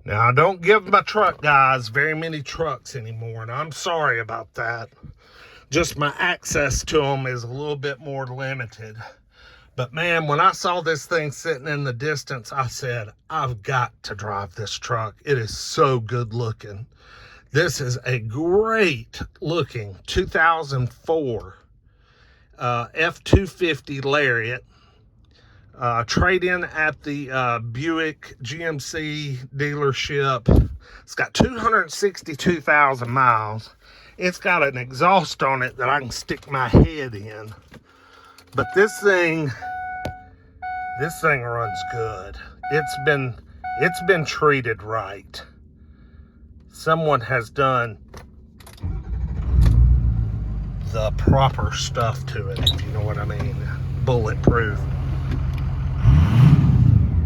Now, I don't give my truck guys very many trucks anymore, and I'm sorry about that. Just my access to them is a little bit more limited. But man, when I saw this thing sitting in the distance, I said, I've got to drive this truck. It is so good looking. This is a great looking 2004 F-250 Lariat. Trade-in at the Buick GMC dealership. It's got 262,000 miles. It's got an exhaust on it that I can stick my head in. But this thing runs good. It's been treated right. Someone has done the proper stuff to it, if you know what I mean. Bulletproof.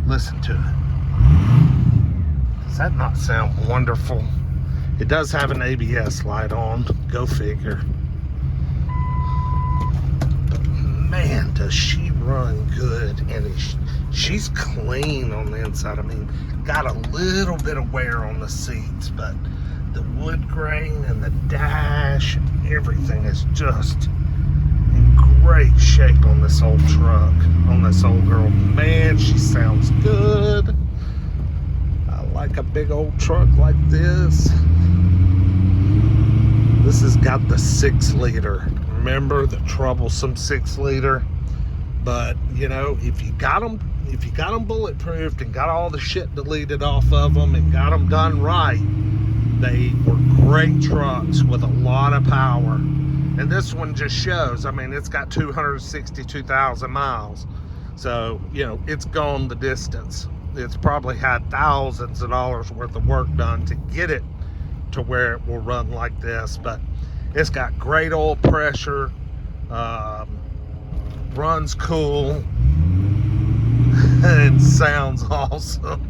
Listen to it. Does that not sound wonderful? It does have an ABS light on. Go figure. But man, does she run good. And she's clean on the inside. I mean, got a little bit of wear on the seats, but the wood grain and the dash and everything is just in great shape on this old truck, on this old girl. Man, she sounds good. I like a big old truck like this. This has got the 6-liter. Remember the troublesome 6-liter? But you know, if you got them bulletproofed and got all the shit deleted off of them and got them done right, they were great trucks with a lot of power. And this one just shows, I mean, it's got 262,000 miles. So, you know, it's gone the distance. It's probably had thousands of dollars worth of work done to get it to where it will run like this. But it's got great oil pressure, runs cool, and sounds awesome.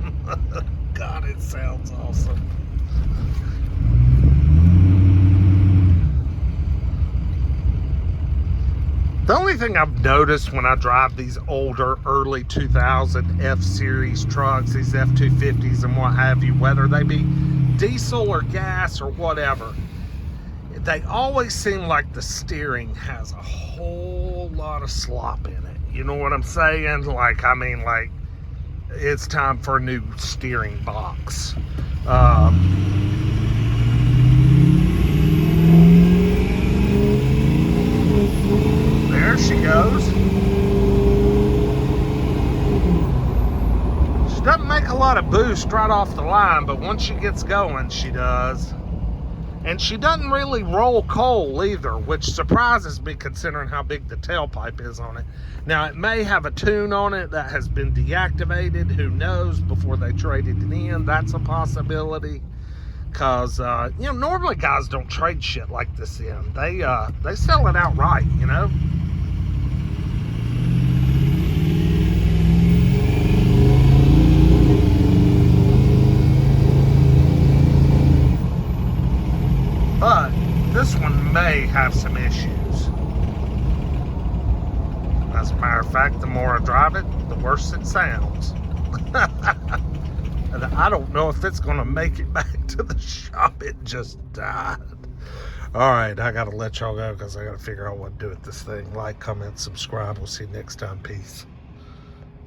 God, it sounds awesome. The only thing I've noticed when I drive these older, early 2000 F-Series trucks, these F-250s and what have you, whether they be diesel or gas or whatever, they always seem like the steering has a whole lot of slop in it. You know what I'm saying? Like, I mean, like, it's time for a new steering box. There she goes. She doesn't make a lot of boost right off the line, but once she gets going, she does. And she doesn't really roll coal either, which surprises me considering how big the tailpipe is on it. Now, it may have a tune on it that has been deactivated. Who knows, before they traded it in. That's a possibility. Because, you know, normally guys don't trade shit like this in. They sell it outright, you know. But this one may have some issues. As a matter of fact, the more I drive it, the worse it sounds. And I don't know if it's going to make it back to the shop. It just died. All right, I got to let y'all go because I got to figure out what to do with this thing. Like, comment, subscribe. We'll see you next time. Peace.